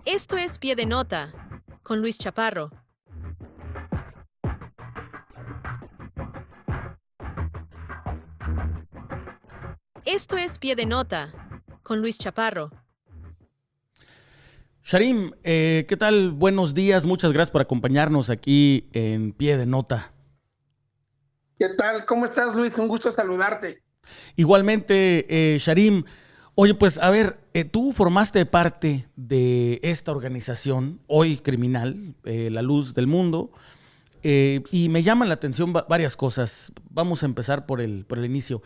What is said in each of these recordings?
Esto es Pie de Nota, con Luis Chaparro. Esto es Pie de Nota, con Luis Chaparro. Sharim, ¿qué tal? Buenos días, muchas gracias por acompañarnos aquí en Pie de Nota. ¿Qué tal? ¿Cómo estás, Luis? Un gusto saludarte. Igualmente, Sharim, oye, pues a ver, tú formaste parte de esta organización, hoy criminal, La Luz del Mundo, y me llaman la atención varias cosas. Vamos a empezar por el inicio.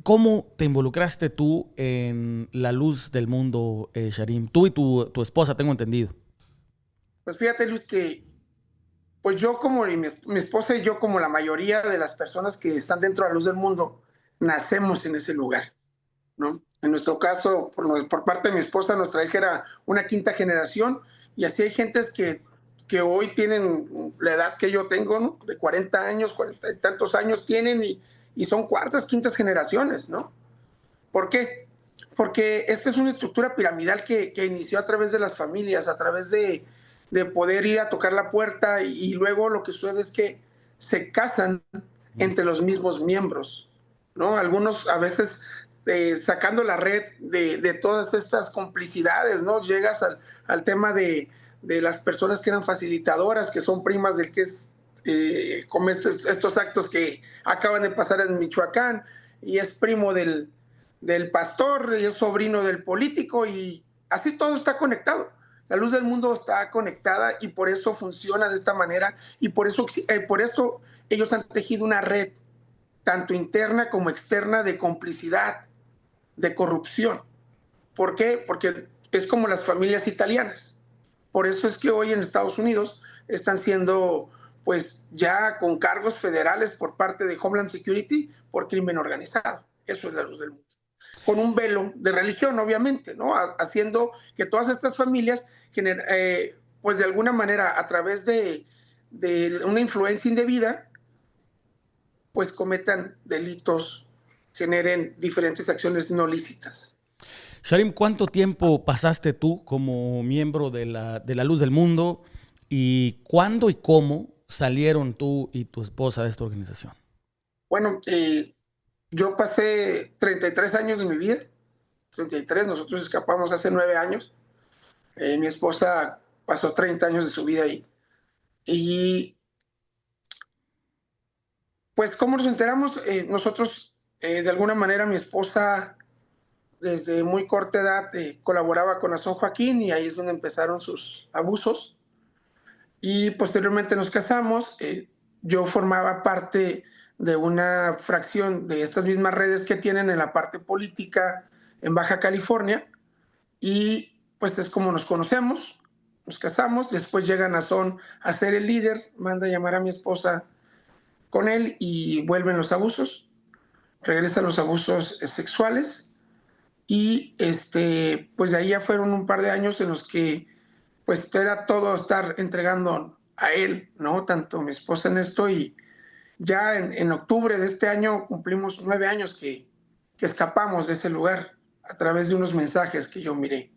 ¿Cómo te involucraste tú en La Luz del Mundo, Sharim? Tú y tu esposa, tengo entendido. Pues fíjate, Luis, que pues yo como mi esposa y yo, como la mayoría de las personas que están dentro de La Luz del Mundo, nacemos en ese lugar, ¿no? En nuestro caso, por parte de mi esposa, nuestra hija era una quinta generación, y así hay gentes que hoy tienen la edad que yo tengo, ¿no? De 40 años, 40 y tantos años tienen, y son cuartas, quintas generaciones, ¿no? ¿Por qué? Porque esta es una estructura piramidal que inició a través de las familias, a través de poder ir a tocar la puerta, y luego lo que sucede es que se casan entre los mismos miembros, ¿no? Algunos a veces sacando la red de todas estas complicidades, ¿no? Llegas al tema de las personas que eran facilitadoras, que son primas del que es como estos actos que acaban de pasar en Michoacán, y es primo del pastor, y es sobrino del político, y así todo está conectado. La Luz del Mundo está conectada, y por eso funciona de esta manera, y por eso ellos han tejido una red, tanto interna como externa, de complicidad, de corrupción. ¿Por qué? Porque es como las familias italianas. Por eso es que hoy en Estados Unidos están siendo, pues, ya con cargos federales por parte de Homeland Security por crimen organizado. Eso es La Luz del Mundo. Con un velo de religión, obviamente, ¿no? Haciendo que todas estas familias, pues de alguna manera, a través de una influencia indebida, pues cometan delitos, generen diferentes acciones no lícitas. Sharim, ¿cuánto tiempo pasaste tú como miembro de la Luz del Mundo? ¿Y cuándo y cómo salieron tú y tu esposa de esta organización? Bueno, yo pasé 33 años de mi vida, 33, nosotros escapamos hace 9 años, mi esposa pasó 30 años de su vida ahí. Y pues, ¿cómo nos enteramos? Nosotros, de alguna manera, mi esposa desde muy corta edad colaboraba con Azón Joaquín, y ahí es donde empezaron sus abusos. Y posteriormente nos casamos. Yo formaba parte de una fracción de estas mismas redes que tienen en la parte política en Baja California, y pues es como nos conocemos, nos casamos. Después llega Nazón a ser el líder, manda a llamar a mi esposa con él, y vuelven los abusos, regresan los abusos sexuales, y pues de ahí ya fueron un par de años en los que pues era todo estar entregando a él, ¿no? Tanto mi esposa en esto, y ya en octubre de este año cumplimos 9 años que escapamos de ese lugar a través de unos mensajes que yo miré.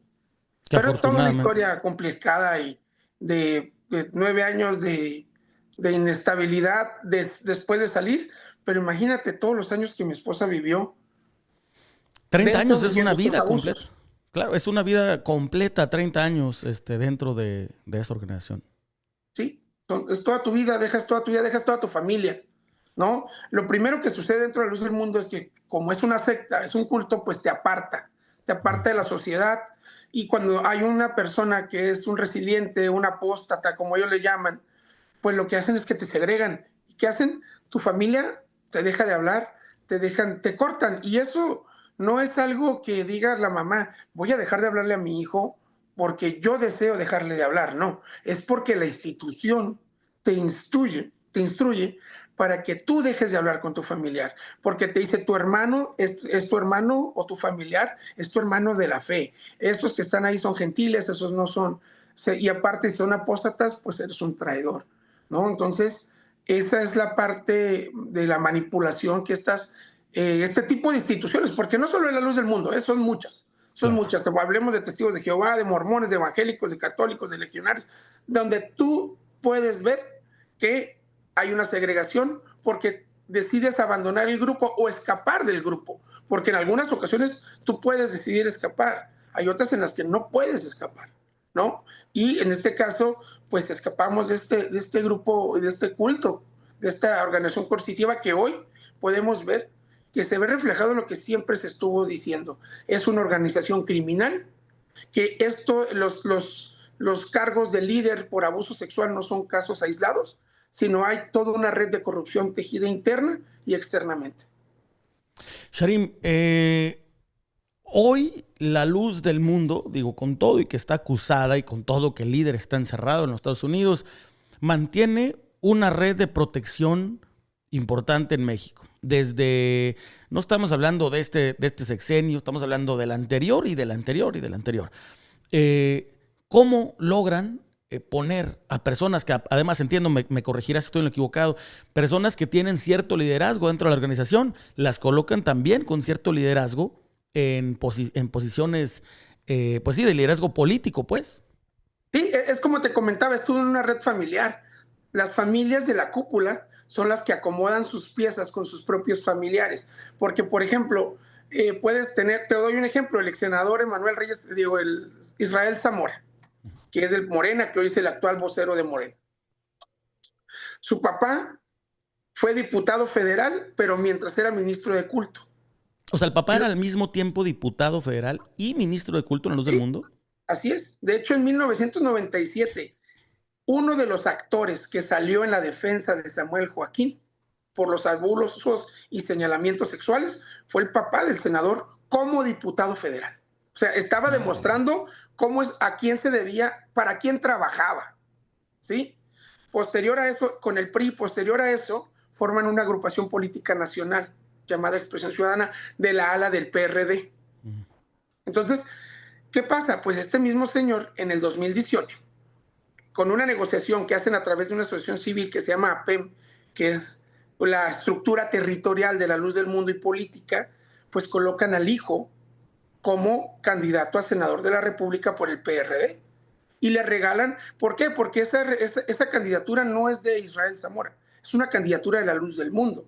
Que Pero es toda una afortunadamente. historia complicada, y de 9 años de inestabilidad después de salir. Pero imagínate todos los años que mi esposa vivió 30 dentro años es viviendo una estos vida completa. abusos. Claro, es una vida completa, 30 años dentro de esta organización. ¿Sí? Es toda tu vida, dejas toda tu vida, dejas toda tu familia, ¿no? Lo primero que sucede dentro de La Luz del Mundo es que, como es una secta, es un culto, pues te aparta de la sociedad. Y cuando hay una persona que es un resiliente, un apóstata, como ellos le llaman, pues lo que hacen es que te segregan. ¿Y qué hacen? Tu familia te deja de hablar, te cortan. Y eso no es algo que diga la mamá, voy a dejar de hablarle a mi hijo porque yo deseo dejarle de hablar. No, es porque la institución te instruye para que tú dejes de hablar con tu familiar, porque te dice: tu hermano es tu hermano, o tu familiar es tu hermano de la fe. Estos que están ahí son gentiles, esos no son. Y aparte, si son apóstatas, pues eres un traidor, ¿no? Entonces, esa es la parte de la manipulación que este tipo de instituciones, porque no solo es La Luz del Mundo, son muchas, Son muchas. Hablemos de testigos de Jehová, de mormones, de evangélicos, de católicos, de legionarios, donde tú puedes ver que hay una segregación porque decides abandonar el grupo o escapar del grupo, porque en algunas ocasiones tú puedes decidir escapar, hay otras en las que no puedes escapar, ¿no? Y en este caso, pues escapamos de este grupo, de este culto, de esta organización coercitiva que hoy podemos ver que se ve reflejado en lo que siempre se estuvo diciendo. Es una organización criminal, que los cargos de líder por abuso sexual no son casos aislados, sino hay toda una red de corrupción tejida interna y externamente. Sharim, hoy la luz del mundo, digo, con todo y que está acusada y con todo que el líder está encerrado en los Estados Unidos, mantiene una red de protección importante en México. No estamos hablando de este sexenio, estamos hablando del anterior y del anterior y del anterior. ¿Cómo logran poner a personas que, además entiendo, me corregirás si estoy en lo equivocado, personas que tienen cierto liderazgo dentro de la organización, las colocan también con cierto liderazgo en posiciones, pues sí, de liderazgo político, pues? Sí, es como te comentaba, estuvo en una red familiar. Las familias de la cúpula son las que acomodan sus piezas con sus propios familiares. Porque, por ejemplo, puedes tener, te doy un ejemplo, el ex senador Emanuel Reyes, el Israel Zamora, que es del Morena, que hoy es el actual vocero de Morena. Su papá fue diputado federal, pero mientras era ministro de culto. O sea, el papá era al mismo tiempo diputado federal y ministro de culto en la luz del mundo. Así es. De hecho, en 1997, uno de los actores que salió en la defensa de Samuel Joaquín por los abusos y señalamientos sexuales fue el papá del senador como diputado federal. O sea, estaba demostrando a quién se debía, para quién trabajaba, ¿sí? Posterior a eso, con el PRI, posterior a eso, forman una agrupación política nacional llamada Expresión Ciudadana de la ala del PRD. Entonces, ¿qué pasa? Pues este mismo señor, en el 2018, con una negociación que hacen a través de una asociación civil que se llama APEM, que es la estructura territorial de la luz del mundo y política, pues colocan al hijo como candidato a senador de la República por el PRD. Y le regalan, ¿por qué? Porque esa candidatura no es de Israel Zamora, es una candidatura de la luz del mundo.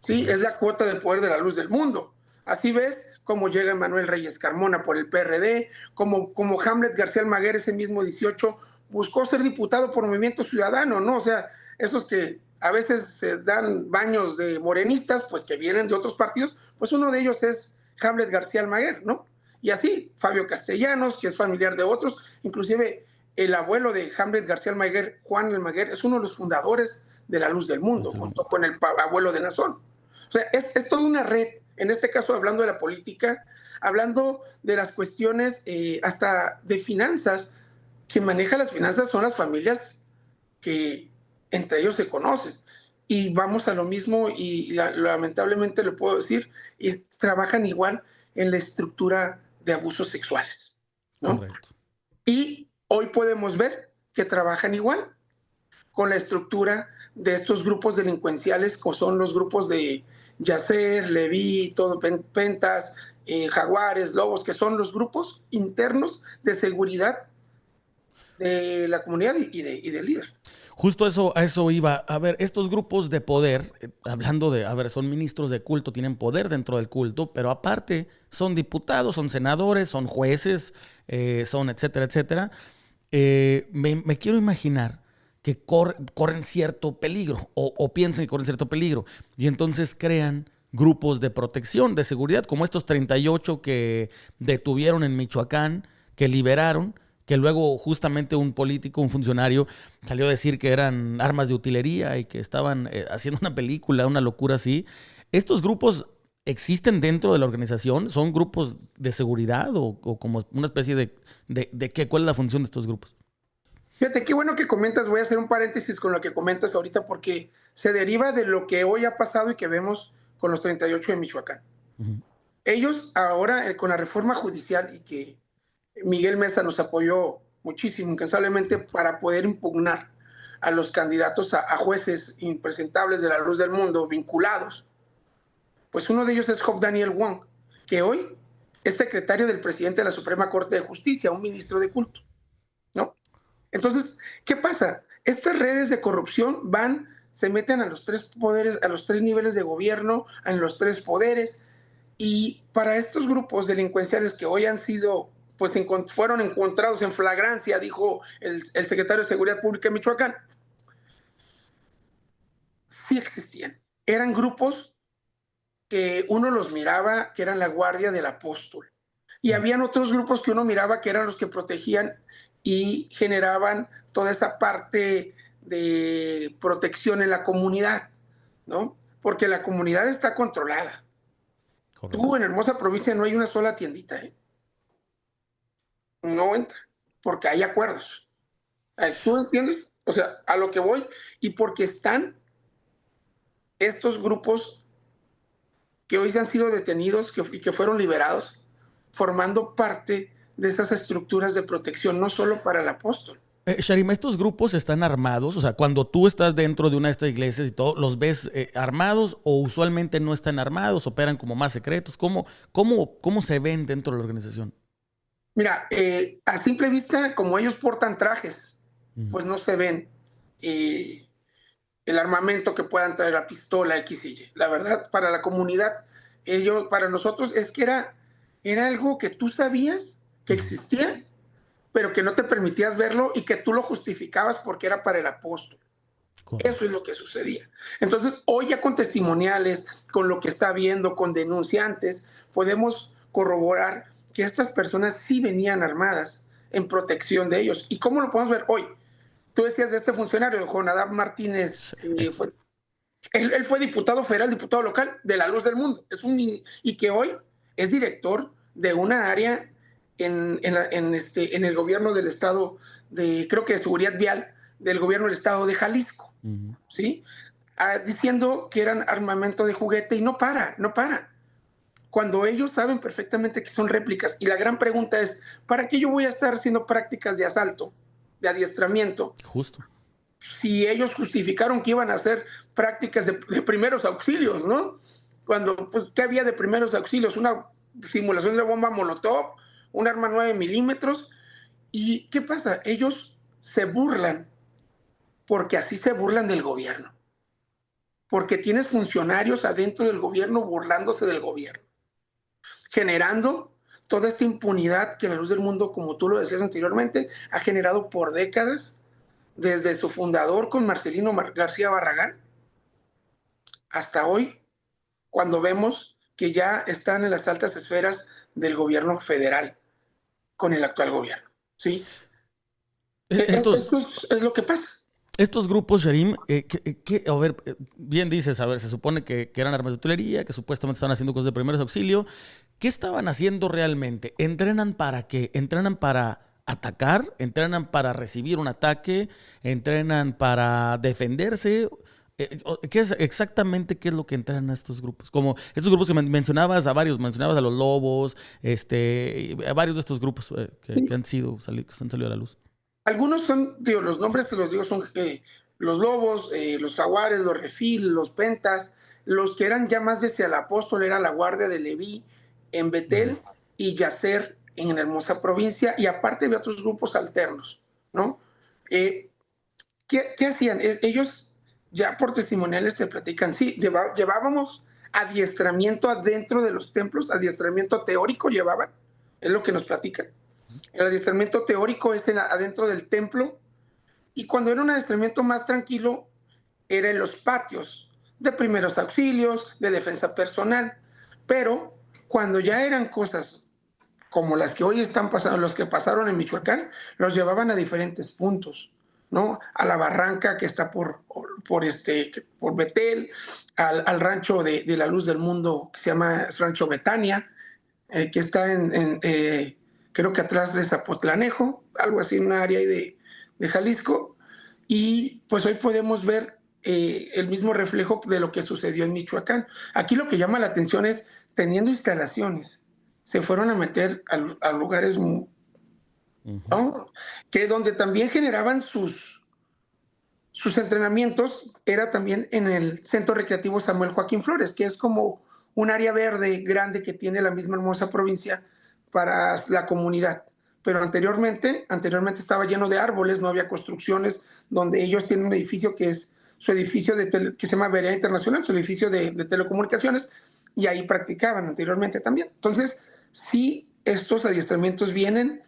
Sí, es la cuota de poder de la luz del mundo. Así ves cómo llega Manuel Reyes Carmona por el PRD, como Hamlet García Almaguer, ese mismo 18, buscó ser diputado por Movimiento Ciudadano, ¿no? O sea, esos que a veces se dan baños de morenistas, pues que vienen de otros partidos, pues uno de ellos es Hamlet García Almaguer, ¿no? Y así, Fabio Castellanos, que es familiar de otros, inclusive el abuelo de Hamlet García Almaguer, Juan Almaguer, es uno de los fundadores de la Luz del Mundo, junto con el abuelo de Nazón. O sea, es toda una red, en este caso hablando de la política, hablando de las cuestiones hasta de finanzas, que maneja las finanzas son las familias que entre ellos se conocen. Y vamos a lo mismo, y lamentablemente lo puedo decir, y trabajan igual en la estructura de abusos sexuales, ¿no? Correcto. Y hoy podemos ver que trabajan igual con la estructura de estos grupos delincuenciales, como son los grupos de Yacer, Leví, todo, Pentas, Jaguares, Lobos, que son los grupos internos de seguridad de la comunidad y del líder. Justo a eso iba. A ver, estos grupos de poder, hablando de, a ver, son ministros de culto, tienen poder dentro del culto, pero aparte son diputados, son senadores, son jueces, son etcétera, etcétera. Me quiero imaginar que corren cierto peligro o piensan que corren cierto peligro y entonces crean grupos de protección, de seguridad, como estos 38 que detuvieron en Michoacán, que liberaron, que luego justamente un político, un funcionario, salió a decir que eran armas de utilería y que estaban haciendo una película, una locura así. ¿Estos grupos existen dentro de la organización? ¿Son grupos de seguridad o como una especie de qué? ¿Cuál es la función de estos grupos? Fíjate, qué bueno que comentas, voy a hacer un paréntesis con lo que comentas ahorita porque se deriva de lo que hoy ha pasado y que vemos con los 38 de Michoacán. Ellos ahora, con la reforma judicial y que Miguel Mesa nos apoyó muchísimo, incansablemente, para poder impugnar a los candidatos a jueces impresentables de la luz del mundo, vinculados. Pues uno de ellos es Job Daniel Wong, que hoy es secretario del presidente de la Suprema Corte de Justicia, un ministro de culto, ¿no? Entonces, ¿qué pasa? Estas redes de corrupción se meten a los tres poderes, a los tres niveles de gobierno, en los tres poderes, y para estos grupos delincuenciales que hoy han sido, pues fueron encontrados en flagrancia, dijo el secretario de Seguridad Pública de Michoacán, sí existían. Eran grupos que uno los miraba que eran la guardia del apóstol. Y habían otros grupos que uno miraba que eran los que protegían y generaban toda esa parte de protección en la comunidad, ¿no? Porque la comunidad está controlada. Correcto. Tú en Hermosa Provincia no hay una sola tiendita, ¿eh? No entra, porque hay acuerdos. ¿Tú entiendes? O sea, a lo que voy, y porque están estos grupos que hoy han sido detenidos y que fueron liberados, formando parte de esas estructuras de protección, no solo para el apóstol. Sharim, ¿estos grupos están armados? O sea, cuando tú estás dentro de una de estas iglesias y todo, ¿los ves armados o usualmente no están armados, operan como más secretos? ¿Cómo se ven dentro de la organización? Mira, a simple vista, como ellos portan trajes, pues no se ven el armamento que puedan traer, la pistola, X y Y. La verdad, para la comunidad, para nosotros, es que era algo que tú sabías que existía, pero que no te permitías verlo y que tú lo justificabas porque era para el apóstol. Correcto. Eso es lo que sucedía. Entonces, hoy ya con testimoniales, con lo que está viendo, con denunciantes, podemos corroborar que estas personas sí venían armadas en protección de ellos. ¿Y cómo lo podemos ver hoy? Tú decías de este funcionario, Jonadab Martínez, él fue diputado federal, diputado local de La Luz del Mundo, y que hoy es director de una área en el gobierno del estado creo que de seguridad vial, del gobierno del estado de Jalisco, ¿sí? Diciendo que eran armamento de juguete y no para. Cuando ellos saben perfectamente que son réplicas. Y la gran pregunta es, ¿para qué yo voy a estar haciendo prácticas de asalto, de adiestramiento? Justo. Si ellos justificaron que iban a hacer prácticas de primeros auxilios, ¿no? Cuando, pues, ¿qué había de primeros auxilios? Una simulación de bomba molotov, un arma 9 milímetros. ¿Y qué pasa? Ellos se burlan, porque así se burlan del gobierno. Porque tienes funcionarios adentro del gobierno burlándose del gobierno, generando toda esta impunidad que La Luz del Mundo, como tú lo decías anteriormente, ha generado por décadas, desde su fundador con Marcelino García Barragán, hasta hoy, cuando vemos que ya están en las altas esferas del gobierno federal con el actual gobierno, ¿sí? Esto es lo que pasa. Estos grupos, Sharim, a ver, bien dices, a ver, se supone que eran armas de artillería, que supuestamente estaban haciendo cosas de primeros auxilios. ¿Qué estaban haciendo realmente? ¿Entrenan para qué? ¿Entrenan para atacar? ¿Entrenan para recibir un ataque? ¿Entrenan para defenderse? Exactamente qué es lo que entrenan a estos grupos? Como estos grupos que mencionabas a los Lobos, a varios de estos grupos que han salido a la luz. Algunos son, los nombres te los digo, son los Lobos, los Jaguares, los Refil, los Pentas. Los que eran ya más desde el apóstol era la Guardia de Leví en Betel y Yacer en Hermosa Provincia, y aparte había otros grupos alternos, ¿no? ¿Qué hacían? Ellos, ya por testimoniales te platican, sí, llevábamos adiestramiento adentro de los templos, adiestramiento teórico llevaban, es lo que nos platican. El adiestramiento teórico es adentro del templo, y cuando era un adiestramiento más tranquilo, era en los patios de primeros auxilios, de defensa personal. Pero cuando ya eran cosas como las que hoy están pasando, los que pasaron en Michoacán, los llevaban a diferentes puntos, ¿no? A la barranca que está por Betel, al rancho de La Luz del Mundo, que se llama Rancho Betania, que está creo que atrás de Zapotlanejo, algo así, en una área ahí de Jalisco. Y pues hoy podemos ver el mismo reflejo de lo que sucedió en Michoacán. Aquí lo que llama la atención es, teniendo instalaciones, se fueron a meter a lugares, ¿no? Que donde también generaban sus entrenamientos, era también en el Centro Recreativo Samuel Joaquín Flores, que es como un área verde grande que tiene la misma Hermosa Provincia, para la comunidad. Pero anteriormente estaba lleno de árboles, no había construcciones, donde ellos tienen un edificio que es su edificio que se llama Vereda Internacional, su edificio de telecomunicaciones, y ahí practicaban anteriormente también. Entonces, sí, estos adiestramientos vienen.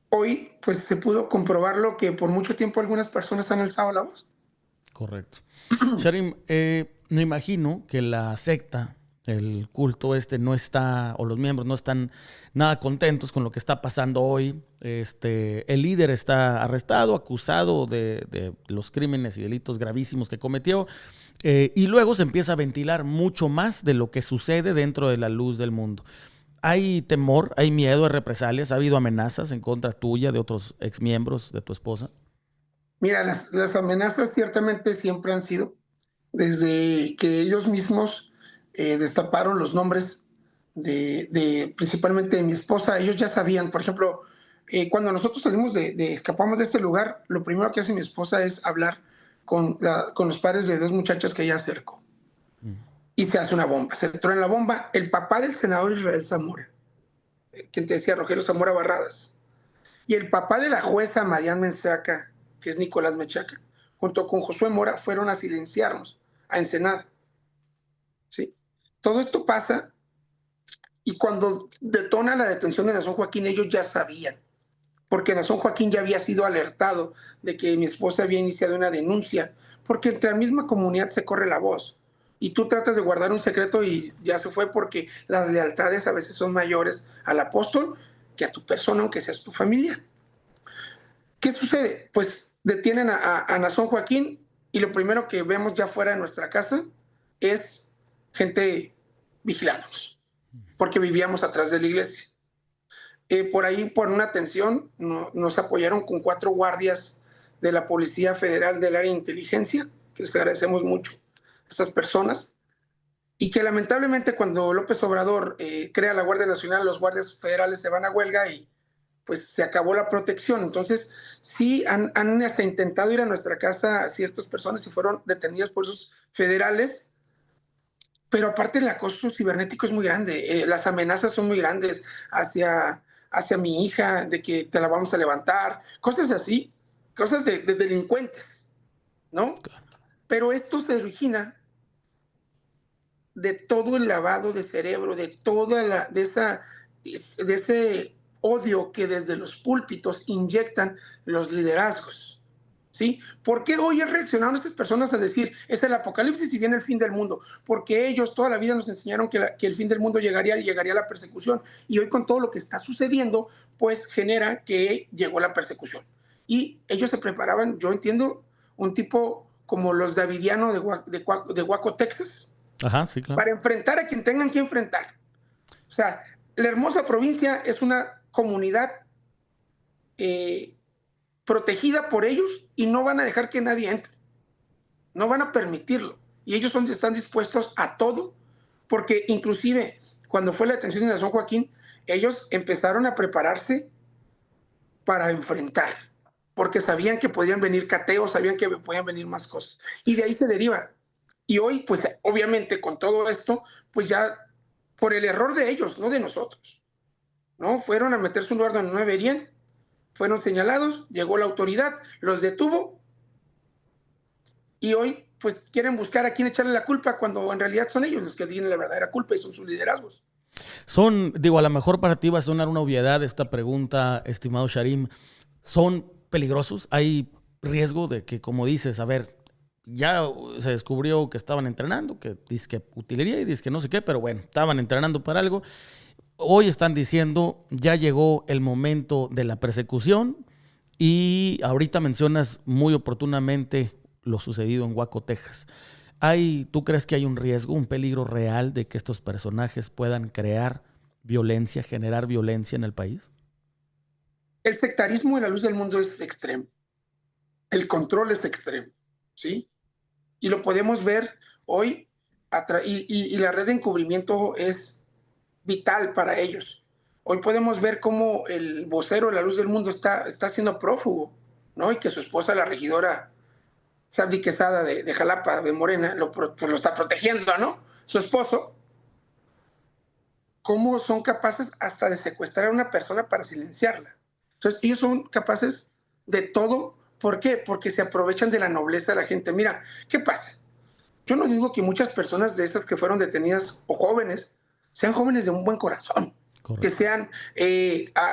Hoy, pues se pudo comprobar lo que por mucho tiempo algunas personas han alzado la voz. Correcto. Sharim, me imagino que la secta, el culto no está, o los miembros no están nada contentos con lo que está pasando hoy. El líder está arrestado, acusado de los crímenes y delitos gravísimos que cometió. Y luego se empieza a ventilar mucho más de lo que sucede dentro de la luz del mundo. ¿Hay temor, hay miedo de represalias? ¿Ha habido amenazas en contra tuya, de otros exmiembros de tu esposa? Mira, las amenazas ciertamente siempre han sido, desde que ellos mismos destaparon los nombres principalmente de mi esposa. Ellos ya sabían, por ejemplo, cuando nosotros escapamos de este lugar, lo primero que hace mi esposa es hablar con los padres de dos muchachas que ella acercó. Y se hace una bomba, se truena la bomba. El papá del senador Israel Zamora, quien te decía, Rogelio Zamora Barradas, y el papá de la jueza Madian Menchaca, que es Nicolás Menchaca, junto con Josué Mora, fueron a silenciarnos a Ensenada. ¿Sí? Todo esto pasa, y cuando detona la detención de Naasón Joaquín, ellos ya sabían, porque Naasón Joaquín ya había sido alertado de que mi esposa había iniciado una denuncia, porque entre la misma comunidad se corre la voz. Y tú tratas de guardar un secreto y ya se fue, porque las lealtades a veces son mayores al apóstol que a tu persona, aunque seas tu familia. ¿Qué sucede? Pues detienen a Naasón Joaquín, y lo primero que vemos ya fuera de nuestra casa es gente vigilándonos, porque vivíamos atrás de la iglesia. Por ahí, por una atención, nos apoyaron con 4 guardias de la Policía Federal del Área de Inteligencia, que les agradecemos mucho a estas personas, y que lamentablemente cuando López Obrador crea la Guardia Nacional, los guardias federales se van a huelga y pues se acabó la protección. Entonces sí han hasta intentado ir a nuestra casa a ciertas personas y fueron detenidas por esos federales. Pero aparte el acoso cibernético es muy grande, las amenazas son muy grandes hacia mi hija, de que te la vamos a levantar, cosas así, cosas de delincuentes, ¿no? Pero esto se origina de todo el lavado de cerebro, de ese odio que desde los púlpitos inyectan los liderazgos. ¿Sí? ¿Por qué hoy reaccionaron estas personas a decir, es el apocalipsis y viene el fin del mundo? Porque ellos toda la vida nos enseñaron que el fin del mundo llegaría la persecución. Y hoy, con todo lo que está sucediendo, pues genera que llegó la persecución. Y ellos se preparaban, yo entiendo, un tipo como los Davidiano de Waco, Texas. Ajá, sí, claro. Para enfrentar a quien tengan que enfrentar. O sea, la hermosa provincia es una comunidad protegida por ellos, y no van a dejar que nadie entre. No van a permitirlo. Y ellos están dispuestos a todo, porque inclusive cuando fue la detención de Naasón Joaquín, ellos empezaron a prepararse para enfrentar, porque sabían que podían venir cateos, sabían que podían venir más cosas. Y de ahí se deriva. Y hoy, pues obviamente con todo esto, pues ya por el error de ellos, no de nosotros, ¿no? Fueron a meterse en un lugar donde no deberían, fueron señalados, llegó la autoridad, los detuvo, y hoy pues quieren buscar a quién echarle la culpa, cuando en realidad son ellos los que tienen la verdadera culpa y son sus liderazgos. A lo mejor para ti va a sonar una obviedad esta pregunta, estimado Sharim. ¿Son peligrosos? ¿Hay riesgo de que, como dices, a ver, ya se descubrió que estaban entrenando, que dizque utilería y dizque no sé qué, pero bueno, estaban entrenando para algo? Hoy están diciendo, ya llegó el momento de la persecución, y ahorita mencionas muy oportunamente lo sucedido en Waco, Texas. ¿Tú crees que hay un riesgo, un peligro real de que estos personajes puedan crear violencia, generar violencia en el país? El sectarismo en la luz del mundo es extremo. El control es extremo, ¿sí? Y lo podemos ver hoy, y la red de encubrimiento es vital para ellos. Hoy podemos ver cómo el vocero de la luz del mundo está siendo prófugo, ¿no? Y que su esposa, la regidora Sabdi Quesada de Jalapa, de Morena, lo está protegiendo, ¿no? Su esposo. cómo son capaces hasta de secuestrar a una persona para silenciarla. Entonces, ellos son capaces de todo. ¿Por qué? Porque se aprovechan de la nobleza de la gente. Mira, ¿qué pasa? Yo no digo que muchas personas de esas que fueron detenidas o jóvenes sean jóvenes de un buen corazón, que Correcto. sean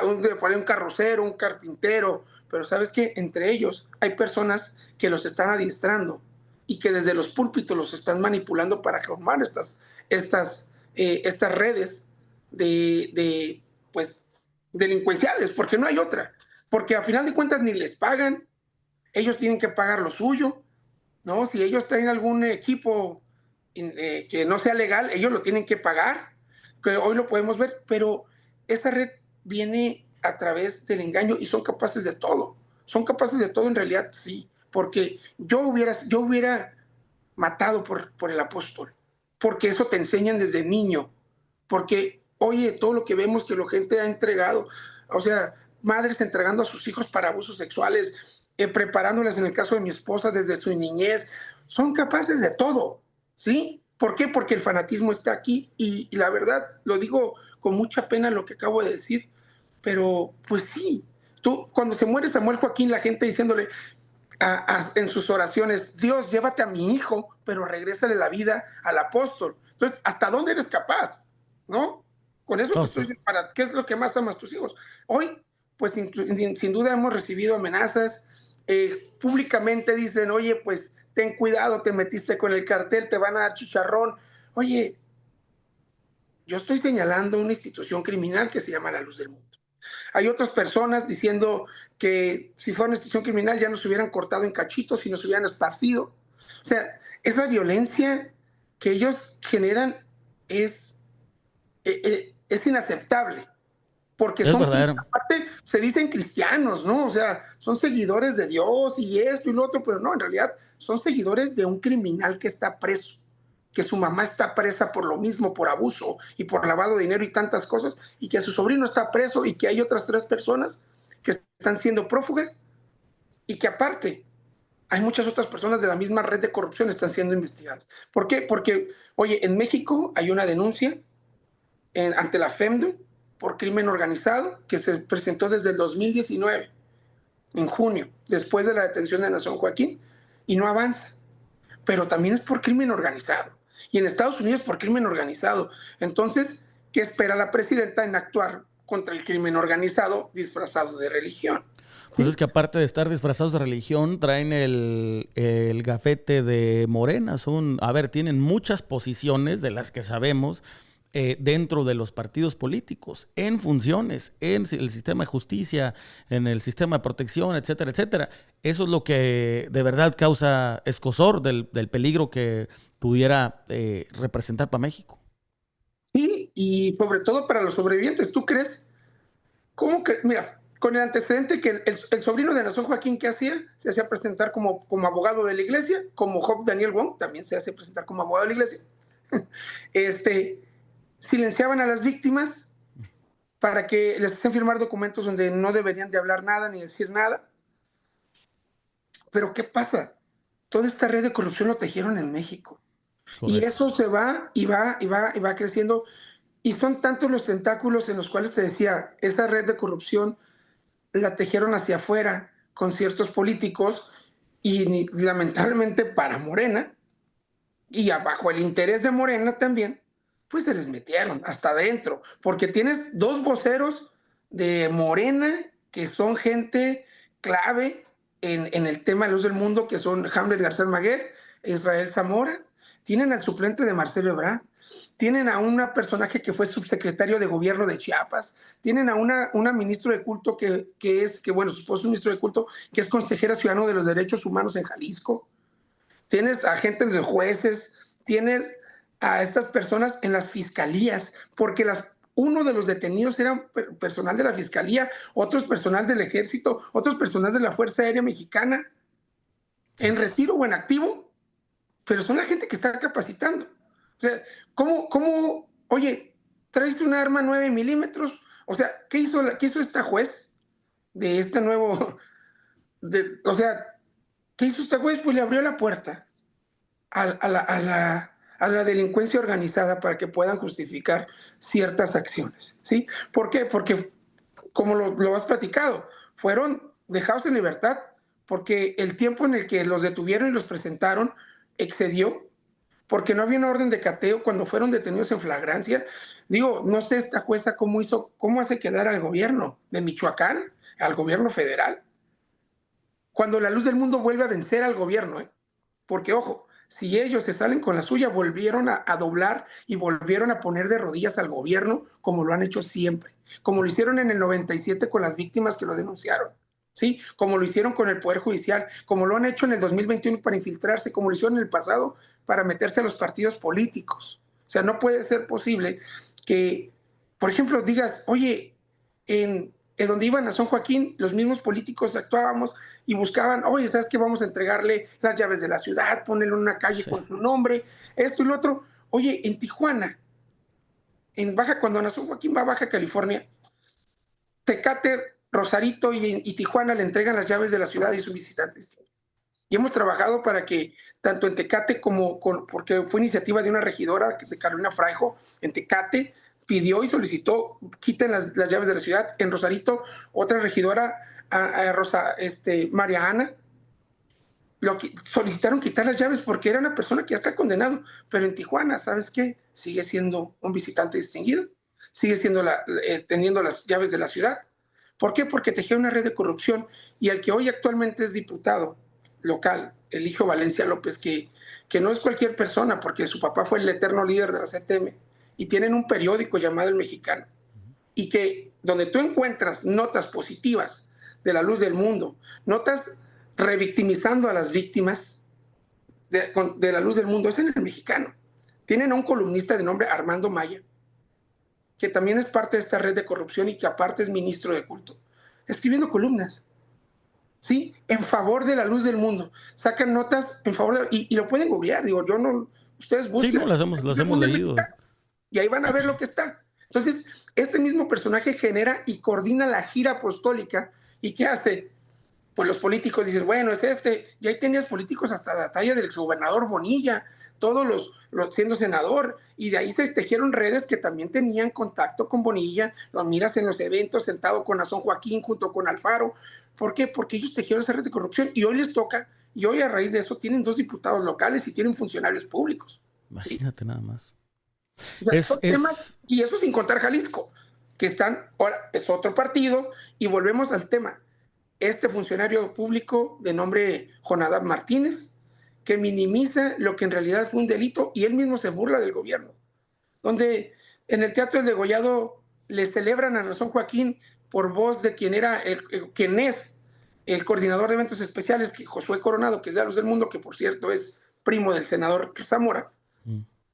un carrocero, un carpintero, pero ¿sabes qué? Entre ellos hay personas que los están adiestrando y que desde los púlpitos los están manipulando para formar estas redes de, pues, delincuenciales, porque no hay otra. Porque a final de cuentas ni les pagan, ellos tienen que pagar lo suyo, ¿no? Si ellos traen algún equipo que no sea legal, ellos lo tienen que pagar, que hoy lo podemos ver, pero esa red viene a través del engaño y son capaces de todo. Son capaces de todo en realidad, sí, porque yo hubiera matado por el apóstol, porque eso te enseñan desde niño, porque, oye, todo lo que vemos que la gente ha entregado, o sea, madres entregando a sus hijos para abusos sexuales, preparándolas en el caso de mi esposa desde su niñez, son capaces de todo, ¿sí? ¿Por qué? Porque el fanatismo está aquí y la verdad, lo digo con mucha pena lo que acabo de decir, pero pues sí, tú, cuando se muere Samuel Joaquín, la gente diciéndole, en sus oraciones, Dios, llévate a mi hijo, pero regrésale la vida al apóstol. Entonces, ¿hasta dónde eres capaz? ¿No? Con eso te No, estoy pues, diciendo, ¿para qué es lo que más amas a tus hijos? Hoy, pues sin duda hemos recibido amenazas. Públicamente dicen, oye, pues ten cuidado, te metiste con el cartel, te van a dar chicharrón. Oye, yo estoy señalando una institución criminal que se llama La Luz del Mundo. Hay otras personas diciendo que si fuera una institución criminal ya nos hubieran cortado en cachitos y nos hubieran esparcido. O sea, esa violencia que ellos generan es inaceptable, porque es son, verdadero. aparte, se dicen cristianos, ¿no? O sea, son seguidores de Dios y esto y lo otro, pero no, en realidad son seguidores de un criminal que está preso, que su mamá está presa por lo mismo, por abuso y por lavado de dinero y tantas cosas, y que su sobrino está preso y que hay otras 3 personas que están siendo prófugas y que aparte hay muchas otras personas de la misma red de corrupción que están siendo investigadas. ¿Por qué? Porque, oye, en México hay una denuncia ante la FEMDU por crimen organizado que se presentó desde el 2019, en junio, después de la detención de Nación Joaquín, y no avanza. Pero también es por crimen organizado. Y en Estados Unidos por crimen organizado. Entonces, ¿qué espera la presidenta en actuar contra el crimen organizado disfrazado de religión? Pues es ¿Sí? que aparte de estar disfrazados de religión, traen el gafete de Morena. A ver, tienen muchas posiciones de las que sabemos dentro de los partidos políticos, en funciones, en el sistema de justicia, en el sistema de protección, etcétera, etcétera. Eso es lo que de verdad causa escozor del peligro que pudiera representar para México. Sí, y sobre todo para los sobrevivientes. ¿Tú crees? ¿Cómo que? Mira, con el antecedente que el sobrino de Nación Joaquín, ¿qué hacía? Se hacía presentar como abogado de la iglesia, como Job Daniel Wong, también se hace presentar como abogado de la iglesia. este, Silenciaban a las víctimas para que les hacían firmar documentos donde no deberían de hablar nada ni decir nada. Pero ¿qué pasa? Toda esta red de corrupción lo tejieron en México. Y Correcto. eso se va y va y va y va creciendo. Y son tantos los tentáculos en los cuales te decía, esa red de corrupción la tejieron hacia afuera con ciertos políticos y lamentablemente para Morena y bajo el interés de Morena también, pues se les metieron hasta adentro, porque tienes 2 voceros de Morena que son gente clave en el tema de Luz del Mundo, que son Hamlet García Maguer e Israel Zamora. Tienen al suplente de Marcelo Ebrard, tienen a un personaje que fue subsecretario de gobierno de Chiapas, tienen a una ministro de culto bueno, su esposo es ministro de culto, que es consejera ciudadano de los derechos humanos en Jalisco, tienes agentes de jueces, tienes a estas personas en las fiscalías, porque uno de los detenidos era personal de la fiscalía, otros personal del ejército, otros personal de la Fuerza Aérea Mexicana, en retiro o en activo, pero son la gente que está capacitando. O sea, oye, traes un arma 9 milímetros? O sea, ¿qué hizo esta juez de este nuevo, o sea, ¿qué hizo esta juez? Pues le abrió la puerta a a la delincuencia organizada para que puedan justificar ciertas acciones, ¿sí? ¿Por qué? Porque, como lo has platicado, fueron dejados en libertad porque el tiempo en el que los detuvieron y los presentaron excedió, porque no había una orden de cateo cuando fueron detenidos en flagrancia. Digo, no sé esta jueza cómo hace quedar al gobierno de Michoacán, al gobierno federal, cuando la luz del mundo vuelve a vencer al gobierno, ¿eh? Porque, ojo, si ellos se salen con la suya, volvieron a doblar y volvieron a poner de rodillas al gobierno, como lo han hecho siempre, como lo hicieron en el 97 con las víctimas que lo denunciaron, ¿sí? Como lo hicieron con el Poder Judicial, como lo han hecho en el 2021 para infiltrarse, como lo hicieron en el pasado para meterse a los partidos políticos. O sea, no puede ser posible que, por ejemplo, digas, oye, en donde iban a San Joaquín, los mismos políticos actuábamos y buscaban, oye, ¿sabes qué? Vamos a entregarle las llaves de la ciudad, ponerle una calle Sí. con su nombre, esto y lo otro. Oye, en Tijuana, cuando San Joaquín va a Baja California, Tecate, Rosarito y Tijuana le entregan las llaves de la ciudad y sus visitantes. Y hemos trabajado para que tanto en Tecate porque fue iniciativa de una regidora de Carolina Fraijo, en Tecate pidió y solicitó quiten las llaves de la ciudad. En Rosarito, otra regidora, María Ana, solicitaron quitar las llaves porque era una persona que ya está condenado. Pero en Tijuana, ¿sabes qué? Sigue siendo un visitante distinguido, sigue siendo teniendo las llaves de la ciudad. ¿Por qué? Porque tejía una red de corrupción y el que hoy actualmente es diputado local, Eligio Valencia López, que no es cualquier persona porque su papá fue el eterno líder de la CTM y tienen un periódico llamado El Mexicano y que donde tú encuentras notas positivas de la luz del mundo, notas revictimizando a las víctimas de la luz del mundo, es en El Mexicano. Tienen a un columnista de nombre Armando Maya, que también es parte de esta red de corrupción y que aparte es ministro de culto, escribiendo columnas, ¿sí? En favor de la luz del mundo. Sacan notas en favor y lo pueden googlear, digo, yo no, ustedes Sí, busquen. no, las hemos leído. Y ahí van a ver lo que está. Entonces, este mismo personaje genera y coordina la gira apostólica. ¿Y qué hace? Pues los políticos dicen, bueno, es este. Y ahí tenías políticos hasta la talla del exgobernador Bonilla, todos los siendo senador. Y de ahí se tejieron redes que también tenían contacto con Bonilla. Los miras en los eventos, sentado con Nazón Joaquín junto con Alfaro. ¿Por qué? Porque ellos tejieron esa red de corrupción y hoy les toca, y hoy a raíz de eso tienen 2 diputados locales y tienen funcionarios públicos. ¿Sí? Imagínate nada más. O sea, son temas, y eso sin contar Jalisco, que ahora es otro partido, y volvemos al tema. Este funcionario público de nombre Jonadab Martínez, que minimiza lo que en realidad fue un delito, y él mismo se burla del gobierno. Donde en el Teatro del Degollado le celebran a Nazón Joaquín por voz de quien es el coordinador de eventos especiales, Josué Coronado, que es de la Luz del Mundo, que por cierto es primo del senador Zamora,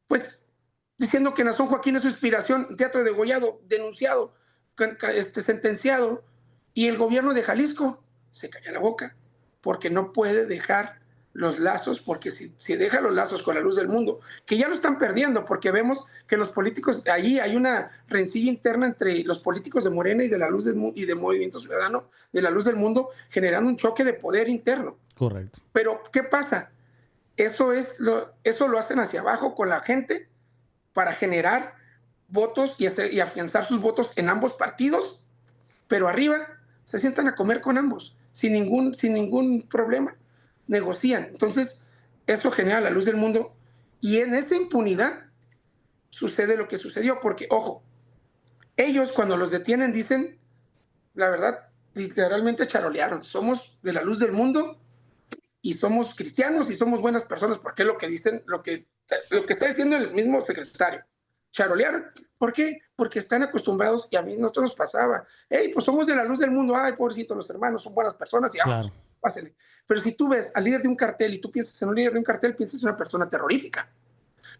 pues diciendo que Nazón Joaquín es su inspiración, Teatro de Degollado, denunciado, sentenciado, y el gobierno de Jalisco se calla la boca, porque no puede dejar los lazos, porque si deja los lazos con la luz del mundo, que ya lo están perdiendo, porque vemos que los políticos, allí hay una rencilla interna entre los políticos de Morena y de la luz del mundo y de Movimiento Ciudadano de la Luz del Mundo, generando un choque de poder interno. Correcto. Pero, ¿qué pasa? Eso lo hacen hacia abajo con la gente para generar votos y afianzar sus votos en ambos partidos, pero arriba se sientan a comer con ambos, sin ningún problema, negocian. Entonces, eso genera la luz del mundo y en esa impunidad sucede lo que sucedió, porque, ojo, ellos cuando los detienen dicen, la verdad, literalmente charolearon, somos de la luz del mundo y somos cristianos y somos buenas personas, porque es lo que dicen, lo que está diciendo el mismo secretario. Charolearon. ¿Por qué? Porque están acostumbrados, y a mí nosotros nos pasaba, hey, pues somos de la luz del mundo, ay, pobrecitos los hermanos, son buenas personas, y Claro. pásenle. Pero si tú ves al líder de un cartel y tú piensas en un líder de un cartel, piensas en una persona terrorífica.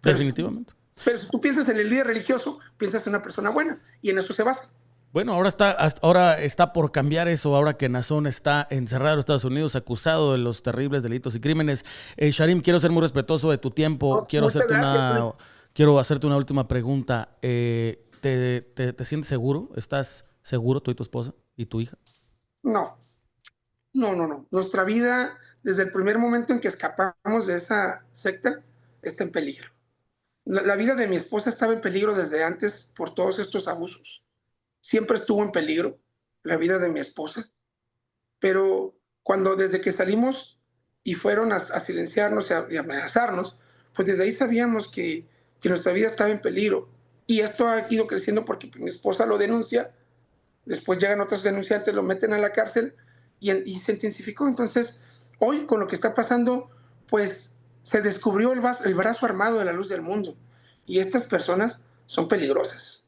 Definitivamente. Pero si tú piensas en el líder religioso, piensas en una persona buena, y en eso se basa. Bueno, ahora está por cambiar eso, ahora que Nazón está encerrado en Estados Unidos, acusado de los terribles delitos y crímenes. Sharim, quiero ser muy respetuoso de tu tiempo. Quiero hacerte una última pregunta. ¿Te sientes seguro? ¿Estás seguro tú y tu esposa y tu hija? No. Nuestra vida, desde el primer momento en que escapamos de esa secta, está en peligro. la vida de mi esposa estaba en peligro desde antes por todos estos abusos. Siempre estuvo en peligro la vida de mi esposa, pero desde que salimos y fueron a silenciarnos y amenazarnos, pues desde ahí sabíamos que nuestra vida estaba en peligro. Y esto ha ido creciendo porque mi esposa lo denuncia, después llegan otros denunciantes, lo meten a la cárcel y se intensificó. Entonces, hoy con lo que está pasando, pues se descubrió el brazo armado de la luz del mundo. Y estas personas son peligrosas,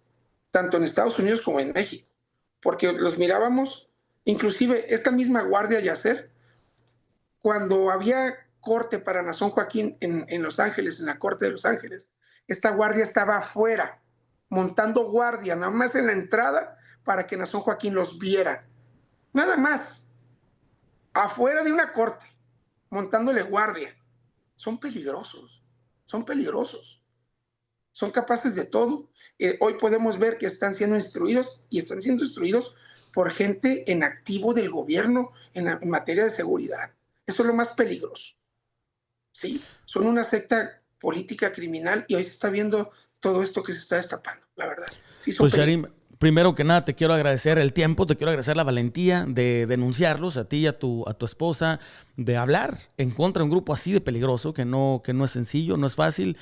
tanto en Estados Unidos como en México, porque los mirábamos, inclusive esta misma Guardia Yacer, cuando había corte para Nazón Joaquín en Los Ángeles, en la corte de Los Ángeles, esta guardia estaba afuera, montando guardia, nada más en la entrada para que Nazón Joaquín los viera. Nada más, afuera de una corte, montándole guardia. Son peligrosos, son peligrosos. Son capaces de todo. Hoy podemos ver que están siendo instruidos y están siendo instruidos por gente en activo del gobierno en materia de seguridad. Eso es lo más peligroso. Sí, son una secta política criminal y hoy se está viendo todo esto que se está destapando, la verdad. Sí, son Pues Sharim, primero que nada te quiero agradecer el tiempo, te quiero agradecer la valentía de denunciarlos a ti y a tu esposa, de hablar en contra de un grupo así de peligroso, que no es sencillo, no es fácil.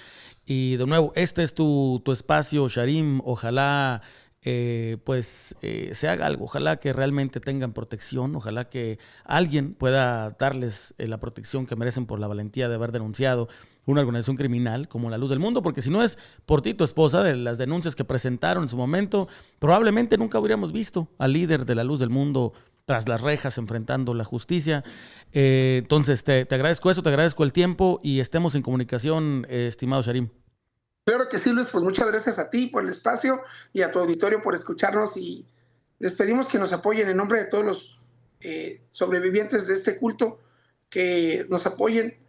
Y de nuevo, este es tu espacio, Sharim. Ojalá se haga algo, ojalá que realmente tengan protección, ojalá que alguien pueda darles la protección que merecen por la valentía de haber denunciado una organización criminal como La Luz del Mundo, porque si no es por ti, tu esposa, de las denuncias que presentaron en su momento, probablemente nunca habríamos visto al líder de La Luz del Mundo tras las rejas enfrentando la justicia. Entonces te agradezco eso, te agradezco el tiempo y estemos en comunicación, estimado Sharim. Claro que sí, Luis, pues muchas gracias a ti por el espacio y a tu auditorio por escucharnos, y les pedimos que nos apoyen en nombre de todos los sobrevivientes de este culto, que nos apoyen,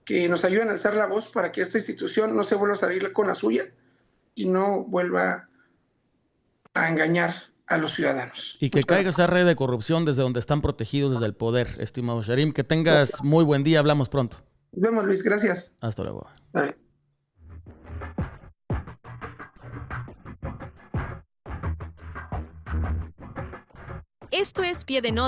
que nos ayuden a alzar la voz para que esta institución no se vuelva a salir con la suya y no vuelva a engañar a los ciudadanos. Y que caiga esa red de corrupción desde donde están protegidos desde el poder, estimado Sharim. Que tengas muy buen día, hablamos pronto. Nos vemos, Luis, gracias. Hasta luego. Bye. Esto es Pie de Nota.